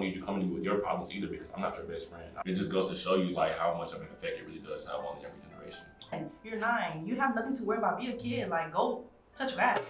need you coming to me with your problems either because I'm not your best friend. It just goes to show you like how much of an effect it really does have on the younger generation. And you're 9. You have nothing to worry about. Be a kid. Like, go touch grass.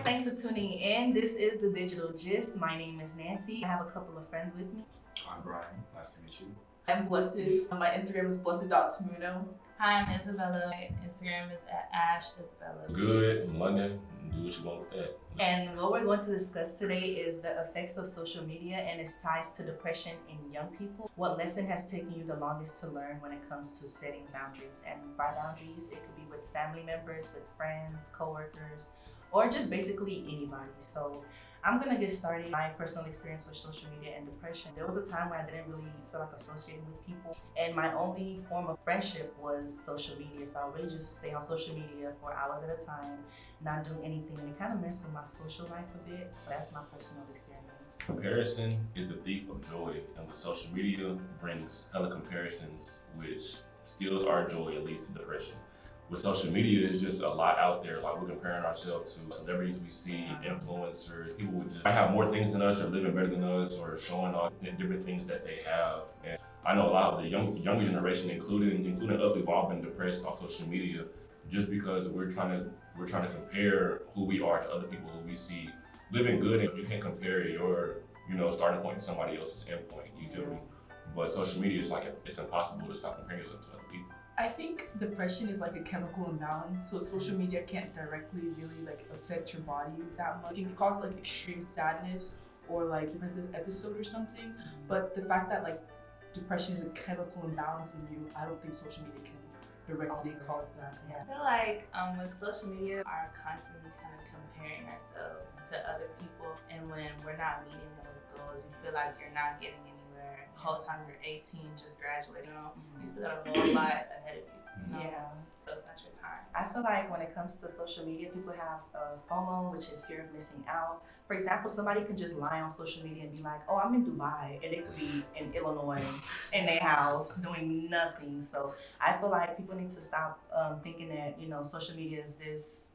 Thanks for tuning in. This is The Digital Gist. My name is Nancy. I have a couple of friends with me. I'm Brian. Nice to meet you. I'm Blessed. My Instagram is blessed.tamuno. Hi, I'm Isabella. My Instagram is @AshIsabella. Good in London, do what you want with that. And what we're going to discuss today is the effects of social media and its ties to depression in young people. What lesson has taken you the longest to learn when it comes to setting boundaries? And by boundaries, it could be with family members, with friends, coworkers, or just basically anybody. So I'm gonna get started. My personal experience with social media and depression. There was a time where I didn't really feel like associating with people, and my only form of friendship was social media. So I really just stay on social media for hours at a time, not doing anything. And it kind of messed with my social life a bit. So that's my personal experience. Comparison is the thief of joy, and with social media brings hella comparisons, which steals our joy and leads to depression. With social media, it's just a lot out there. Like we're comparing ourselves to celebrities we see, influencers, people who just might have more things than us or living better than us or showing off different things that they have. And I know a lot of the younger generation, including us, we've all been depressed off social media just because we're trying to compare who we are to other people who we see living good, and you can't compare your starting point to somebody else's end point. You feel me? But social media is like it's impossible to stop comparing yourself to other people. I think depression is like a chemical imbalance, so social media can't directly really like affect your body that much. It can cause like extreme sadness or like depressive episode or something, but the fact that like depression is a chemical imbalance in you, I don't think social media can directly cause that. I feel like with social media, we are constantly kind of comparing ourselves to other people, and when we're not meeting those goals, you feel like you're not getting anywhere. The whole time you're 18, just graduating, you still got a whole lot ahead of you. Yeah. So it's not your time. I feel like when it comes to social media, people have FOMO, which is fear of missing out. For example, somebody could just lie on social media and be like, oh, I'm in Dubai, and they could be in Illinois in their house doing nothing. So I feel like people need to stop thinking that, social media is this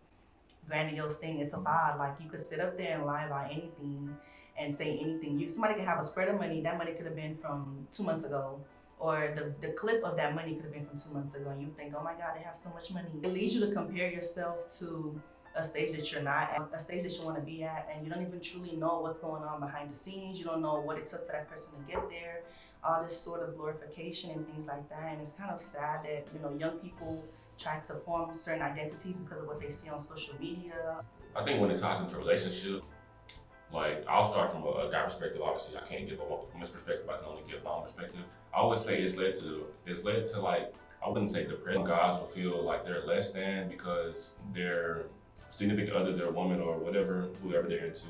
grandiose thing. It's a facade. Like you could sit up there and lie about anything and say anything. Somebody could have a spread of money. That money could have been from 2 months ago. Or the clip of that money could have been from 2 months ago, and you think, oh my God, they have so much money. It leads you to compare yourself to a stage that you're not at, a stage that you want to be at, and you don't even truly know what's going on behind the scenes. You don't know what it took for that person to get there, all this sort of glorification and things like that. And it's kind of sad that, young people try to form certain identities because of what they see on social media. I think when it ties into a relationship, like I'll start from a guy perspective. Obviously, I can't give a woman's perspective. I can only give my own perspective. I would say it's led to like, I wouldn't say depression. Guys will feel like they're less than because their significant other, their woman or whatever, whoever they're into.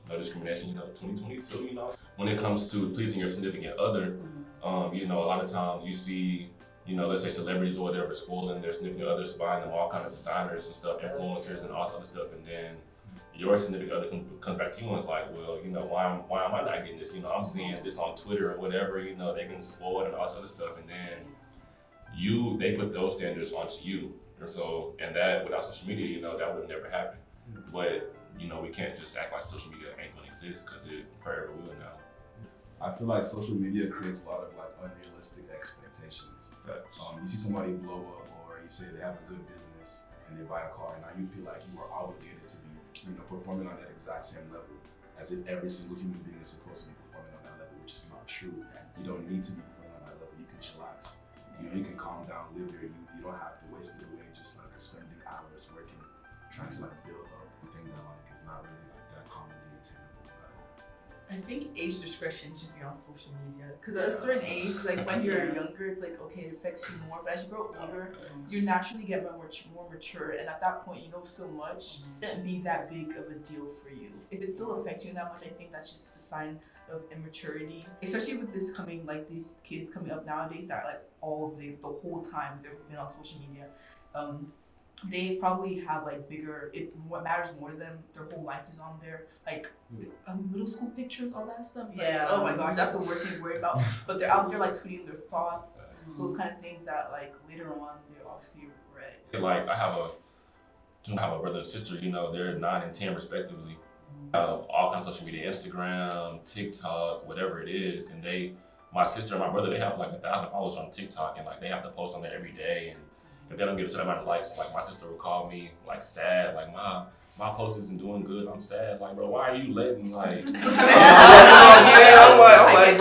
No discrimination, 2022. When it comes to pleasing your significant other, a lot of times you see, let's say celebrities or whatever, spoiling their significant others, buying them all kind of designers and stuff, influencers and all that other stuff, and then your significant other comes back to you and is like, well, why am I not getting this? I'm seeing this on Twitter or whatever, they're getting spoiled and all this other stuff, and then they put those standards onto you. And that without social media, that would never happen. But, we can't just act like social media ain't gonna exist because it forever will now. I feel like social media creates a lot of like unrealistic expectations. You see somebody blow up, or you say they have a good business and they buy a car, and now you feel like you are obligated to be performing on that exact same level, as if every single human being is supposed to be performing on that level, which is not true. You don't need to be performing on that level. You can chillax. You can calm down, live your youth. You don't have to waste it away just like spending hours working, trying to like build up a thing that like is not really like that commonly attainable at all. I think age discretion should be on social media, because at a certain age, like when you're younger, it's like, okay, it affects you more, but as you grow older, you naturally get more mature, and at that point, you know so much, it shouldn't be that big of a deal for you. If it still affects you that much, I think that's just a sign of immaturity, especially with these kids coming up nowadays that like the whole time they've been on social media. They probably have like what matters more to them, their whole life is on there, like middle school pictures, all that stuff. It's like, oh my gosh, that's the worst thing to worry about. But they're out there like tweeting their thoughts, those kind of things that like later on they obviously regret. Like I have to have a brother and sister, you know, they're 9 and 10 respectively. All kinds of social media, Instagram, TikTok, whatever it is, and my sister and my brother, they have like 1,000 followers on TikTok, and like they have to post on there every day, and if they don't get a certain amount of likes, like my sister will call me like sad, like my post isn't doing good, I'm sad, like bro, why are you letting like you know what I'm saying? I'm like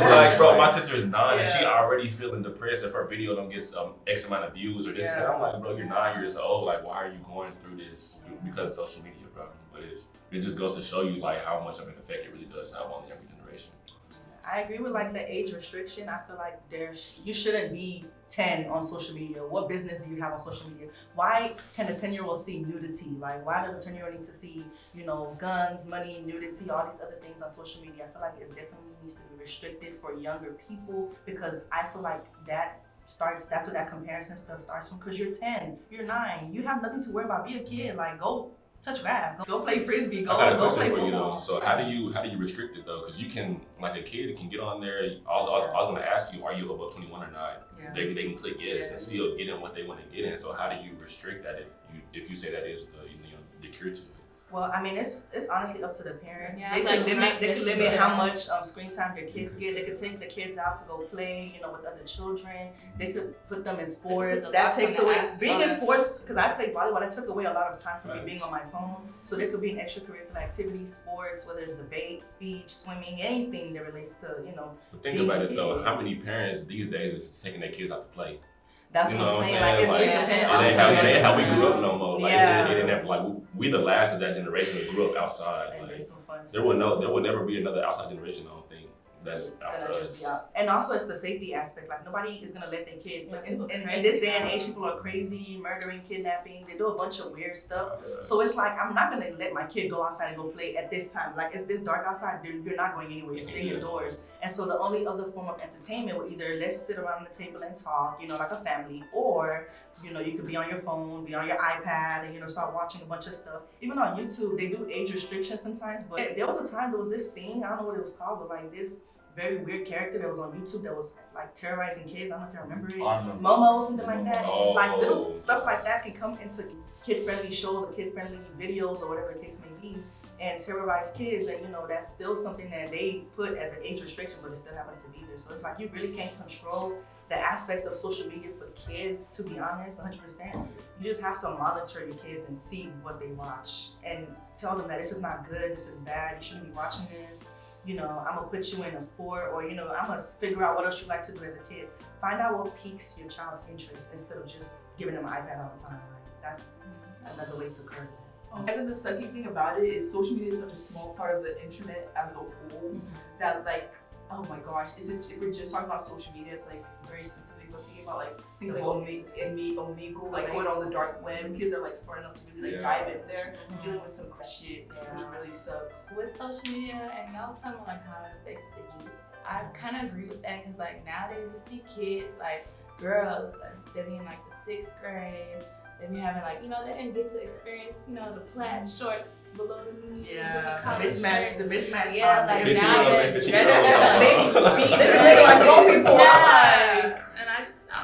bro, like bro, my sister is 9 and she already feeling depressed if her video don't get X amount of views or this and that. I'm like, bro, you're 9 years old, like why are you going through this because of social media, bro? But it just goes to show you like how much of an effect it really does have on the younger generation. I agree with like the age restriction. I feel like you shouldn't be 10 on social media. What business do you have on social media? Why can a 10-year-old see nudity? Like why does a 10-year-old need to see, you know, guns, money, nudity, all these other things on social media? I feel like it definitely needs to be restricted for younger people because I feel like that's where that comparison stuff starts from, because you're 10, you're 9, you have nothing to worry about. Be a kid, like go touch grass, go play frisbee, go play football. So how do you restrict it though? Because you can, like a kid can get on there. I was gonna ask you, are you above 21 or not? Yeah. They can click yes and still get in what they want to get in. So how do you restrict that if you say that is the cure to it? Well, I mean, it's honestly up to the parents. Yeah, they could limit how much screen time their kids get. They could take the kids out to go play, you know, with other children. They could put them in sports. That takes away being in sports, because I played volleyball. It took away a lot of time from me being on my phone. So there could be an extracurricular activity, sports, whether it's debate, speech, swimming, anything that relates to, you know. But think about it though. How many parents these days is taking their kids out to play? That's what I'm saying. Like, it's really dependent on it ain't how we grew up no more. Like, it didn't have, like, we the last of that generation that grew up outside. And like, some fun there will never be another outside generation, I don't think. That's after us. And also it's the safety aspect. Like nobody is gonna let their kid. Like, in this day and age, people are crazy, murdering, kidnapping. They do a bunch of weird stuff. So it's like I'm not gonna let my kid go outside and go play at this time. Like it's this dark outside. You're not going anywhere. You're staying indoors. And so the only other form of entertainment will either let's sit around the table and talk, you know, like a family, or you know, you could be on your phone, be on your iPad, and you know, start watching a bunch of stuff. Even on YouTube, they do age restrictions sometimes. But there was a time there was this thing, I don't know what it was called, but like this very weird character that was on YouTube that was like terrorizing kids. I don't know if you remember it. Momo or something like that. Like little stuff like that can come into kid-friendly shows or kid-friendly videos or whatever the case may be and terrorize kids. And you know, that's still something that they put as an age restriction, but it still happens to be there. So it's like you really can't control the aspect of social media for kids, to be honest, 100%. You just have to monitor your kids and see what they watch and tell them that this is not good, this is bad, you shouldn't be watching this. You know, I'm gonna put you in a sport, or you know, I'm gonna figure out what else you like to do as a kid. Find out what piques your child's interest instead of just giving them an iPad all the time. Like, that's another way to curb it. I think the sucky thing about it is social media is such a small part of the internet as a whole that like, oh my gosh, if we're just talking about social media, it's like very specific. But thinking about like things like Omegle, like going on the dark web, kids are like smart enough to really like dive in there, dealing with some shit, which really sucks. With social media, and I was talking about like how it affects the youth. I kind of agree with that because like nowadays you see kids, like girls, like they be in like the 6th grade. They be having like, you know, they didn't get to experience, you know, the plaid shorts below the knees. Yeah, the mismatch. Yeah, like now they're dressed like grown people. Yeah. And I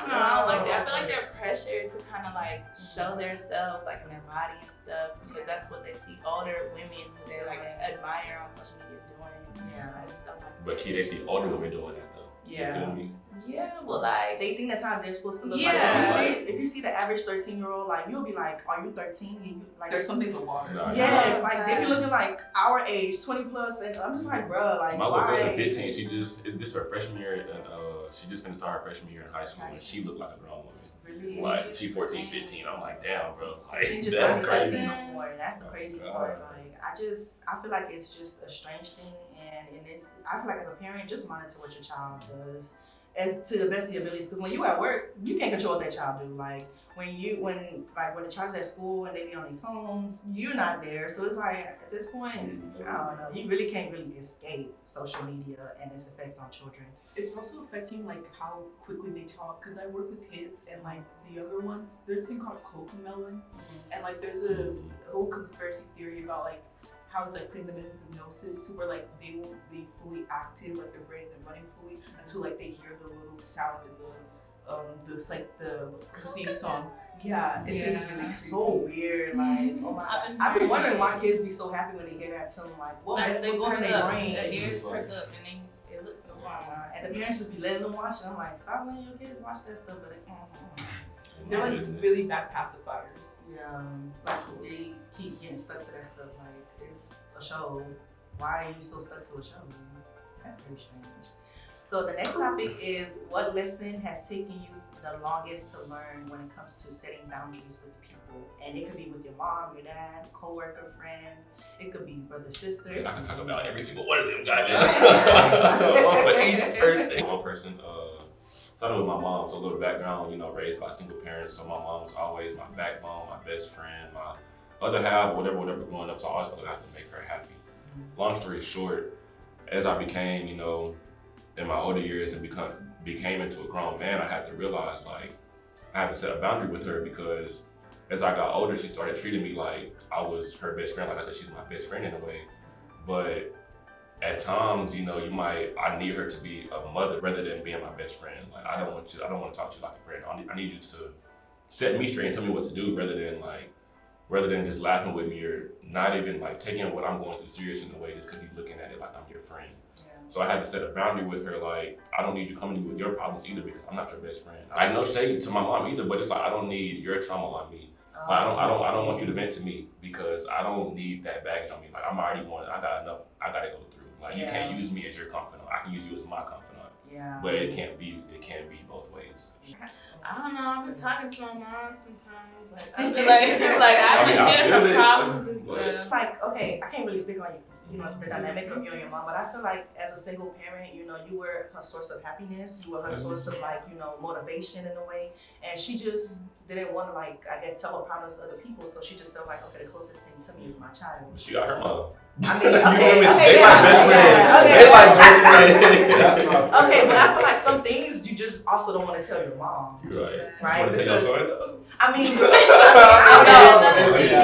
don't know, I don't like that. I feel like they're pressured to kind of like show themselves like in their body and stuff because that's what they see older women who they like admire on social media doing. Yeah. I just don't like that. But they see older women doing that though. Yeah. You feel me? Yeah, well, like they think that's how they're supposed to look. Yeah. Like if you see the average 13-year-old, like you'll be like, "Are you 13?" And you, like, there's something in the water. Yeah, it's like they be looking like our age, 20 plus, and I'm just like, bruh, like my little girl's 15. This her freshman year, and she just finished her freshman year in high school, and she looked like a grown woman. Really? Like she 14, 15. I'm like, damn, bro. Like, she just that's not crazy. No more. That's the crazy part. Like I feel like it's just a strange thing, and I feel like as a parent, just monitor what your child does. As to the best of your abilities, because when you at work, you can't control what that child do. Like when the child's at school and they be on their phones, you're not there. So it's like at this point, I don't know. You really can't really escape social media and its effects on children. It's also affecting like how quickly they talk. Because I work with kids and like the younger ones, there's this thing called cocomelon, and like there's a whole conspiracy theory about like how it's like putting them in hypnosis to where like they won't be fully active, like their brain isn't running fully until like they hear the little sound in this like the theme song. Yeah, it's Yeah. like really It's so weird. Like, oh my God. I've been wondering why kids be so happy when they hear that tune. Like, what Like goes they in perk their up, brain? the ears perk up, and they look for fun. And the parents just be letting them watch it. I'm like, stop letting your kids watch that stuff. But They're like Business. really bad pacifiers. yeah, like they keep getting stuck to that stuff. Like, it's a show. Why are you so stuck to a show? That's very strange. So the next topic is, what lesson has taken you the longest to learn when it comes to setting boundaries with people? And it could be with your mom, your dad, coworker, friend. It could be brother, sister. I can talk about every single one of them, goddamn. One for each person. One person, started with my mom, so a little background, you know, raised by single parents, so my mom was always my backbone, my best friend, my other half, whatever, growing up, so I always felt like I had to make her happy. Long story short, as I became, you know, in my older years and became into a grown man, I had to realize, like, I had to set a boundary with her, because as I got older, she started treating me like I was her best friend. Like I said, she's my best friend in a way. But at times, you know, I need her to be a mother rather than being my best friend. Like, I don't want to talk to you like a friend. I need you to set me straight and tell me what to do rather than just laughing with me or not even like taking what I'm going through serious in a way just because you're looking at it like I'm your friend. So I had to set a boundary with her, like, I don't need you coming to me with your problems either, because I'm not your best friend. I no shade to my mom either, but it's like, I don't need your trauma on me. Like, I don't want you to vent to me, because I don't need that baggage on me. Like, I'm already I got enough I gotta go through. Like, you can't use me as your confidant. I can use you as my confidant. Yeah. But it can't be both ways. I don't know. I've been talking to my mom sometimes. Like I feel like I've been hearing her problems and stuff. Like, okay, I can't really speak on you know, the dynamic of you and your mom, but I feel like as a single parent, you know, you were her source of happiness. You were her source of, like, you know, motivation in a way. And she just didn't want to, like, I guess, tell her problems to other people. So she just felt like, okay, the closest thing to me is my child. She got her mom. I mean, okay, They my best friend. They my best friend. Okay, but I feel like some things you just also don't want to tell your mom. Right. Right? You want to tell your Because, story though? I mean,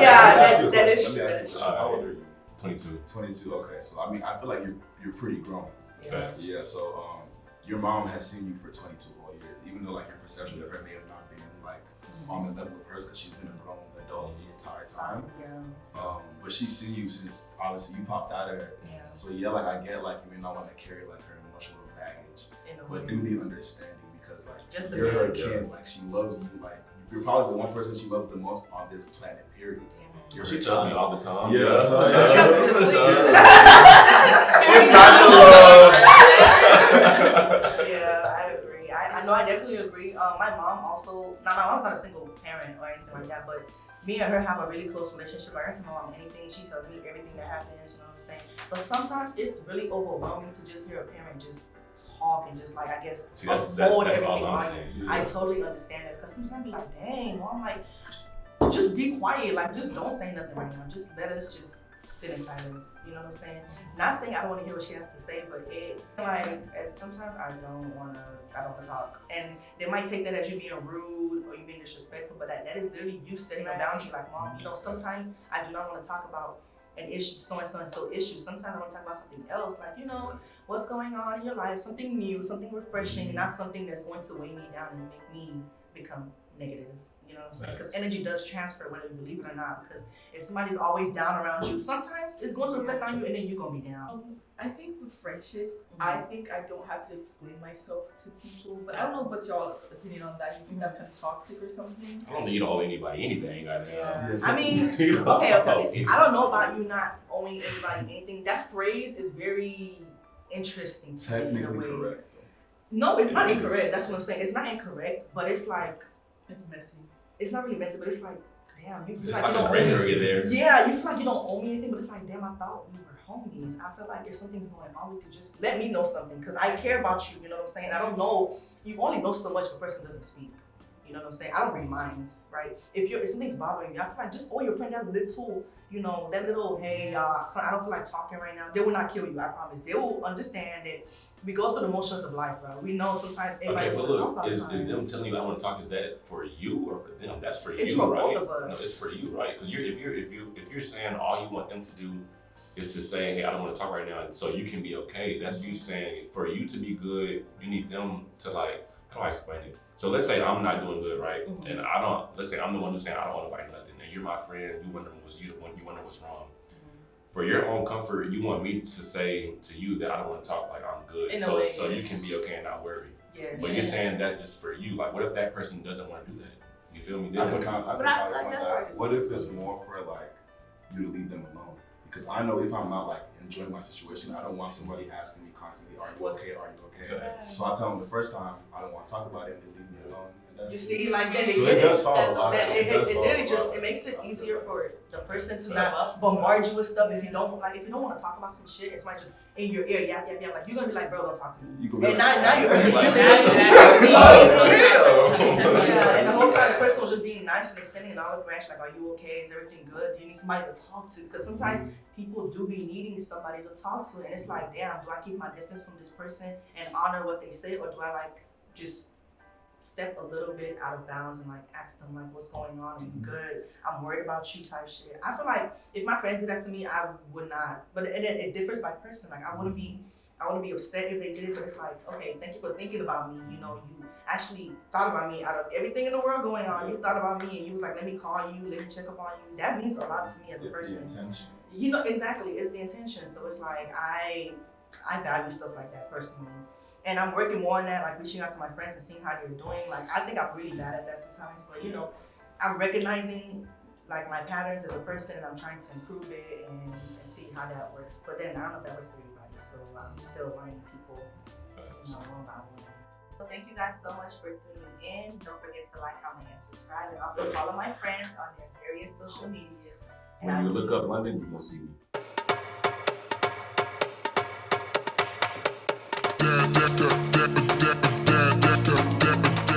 Yeah, that is Let me true. ask That you is a true. question. How old are you? 22. 22. Okay, so I mean, I feel like you're pretty grown. Yeah. Yeah. So your mom has seen you for 22 whole years, even though like your perception of her may have not been like on the level of hers, because she's been a grown adult the entire time. Yeah. But she's seen you since obviously you popped out of her. Yeah. So yeah, like I get like you may not want to carry like her emotional baggage, In a but way. do be understanding, because like Just the you're her baby. kid. Like she loves you. Like you're probably the one person she loves the most on this planet. Period. You're She her tells me child. all the time. Yeah, so- What's not to love? Yeah, I agree. I know I definitely agree. My mom also, now my mom's not a single parent or anything like that, but me and her have a really close relationship. Like, I tell my mom anything, she tells me everything that happens, you know what I'm saying? But sometimes it's really overwhelming to just hear a parent just talk and just, like, I guess, See, that's unfold all everything I'm on saying. you. I totally understand that, because sometimes I be like, dang, mom, like, just be quiet. Like, just don't say nothing right now. Just let us just sit in silence. You know what I'm saying? Not saying I don't want to hear what she has to say, but sometimes I don't want to talk. And they might take that as you being rude or you being disrespectful, but that is literally you setting a boundary. Like, mom, you know, sometimes I do not want to talk about an issue, so and so issue. Sometimes I want to talk about something else, like, you know, what's going on in your life, something new, something refreshing, not something that's going to weigh me down and make me become negative. You know what I'm saying? Because energy does transfer, whether you believe it or not. Because if somebody's always down around you, sometimes it's going to affect on you, and then you're gonna be down. I think with friendships, I think I don't have to explain myself to people, but I don't know what's y'all's opinion on that. You think that's kind of toxic or something? I don't think you don't owe anybody anything. Yeah. I mean, okay. I don't know about you not owing anybody anything. That phrase is very interesting to me in a Technically way. correct. No, it's not incorrect. That's what I'm saying. It's not incorrect, but it's like, It's messy. it's not really messy, but it's like, damn, you feel It's like like you a don't gray owe me. area there. Yeah, you feel like you don't owe me anything, but it's like, damn, I thought we were homies. I feel like if something's going on with you, just let me know something, because I care about you, you know what I'm saying? I don't know, you only know so much if a person doesn't speak. You know what I'm saying? I don't read minds, right? If something's bothering you, I feel like just owe your friend that little, you know, hey, son, I don't feel like talking right now. They will not kill you, I promise. They will understand that we go through the motions of life, bro. We know sometimes everybody Okay, but wants to talk look, all the is time. them telling you I want to talk? Is that for you or for them? That's for It's you, for right? both of us. No, it's for you, right? Because if you're saying all you want them to do is to say, hey, I don't want to talk right now, so you can be okay. That's you saying for you to be good, you need them to like how do I explain it? So let's say I'm not doing good, right? Mhm. And let's say I'm the one who's saying I don't want nobody nothing, and you're my friend, you wonder what's wrong. For your own comfort, you want me to say to you that I don't want to talk, like I'm good, In a way, so you can be okay and not worry. Yes. But you're saying that just for you. Like, what if that person doesn't want to do that? You feel me? I can kind But I feel like of that's that. already- What if it's more for like you to leave them alone? Because I know if I'm not like enjoying my situation, I don't want somebody asking me constantly, "Are you okay? Are you okay?" Right. So I tell them the first time I don't want to talk about it, and they leave me alone. And that's You see, like then so they it get does it. solve a lot. That it does solve a literally just lot. it makes it easier for the person to Facts. not bombard you with stuff if you don't want to talk about some shit. It's like just in your ear, yap. Like you're gonna be like, bro, don't talk to me. You can And be now you're Yeah, and the whole time the person was just being nice and extending an olive branch, like, are you okay? Is everything good? Do you need somebody to talk to? Because sometimes people do be needing somebody to talk to, and it's like, damn, do I keep my distance from this person and honor what they say, or do I like just step a little bit out of bounds and like ask them like, what's going on? Are you good? I'm worried about you type shit. I feel like if my friends did that to me, I would not. But it differs by person. Like I wouldn't be upset if they did it, but it's like, okay, thank you for thinking about me. You know, you actually thought about me out of everything in the world going on. You thought about me and you was like, let me call you, let me check up on you. That means a lot to me as a It's person. the intention. You know, exactly, it's the intention. So it's like, I value stuff like that personally. And I'm working more on that, like reaching out to my friends and seeing how they're doing. Like, I think I'm really bad at that sometimes, but you know, I'm recognizing like my patterns as a person and I'm trying to improve it and see how that works. But then I don't know if that works for everybody. So I'm still learning people, you know, one by one. So thank you guys so much for tuning in. Don't forget to like, comment, and subscribe, and also follow my friends on their various social medias. And When I you will look up London, you're gonna see me.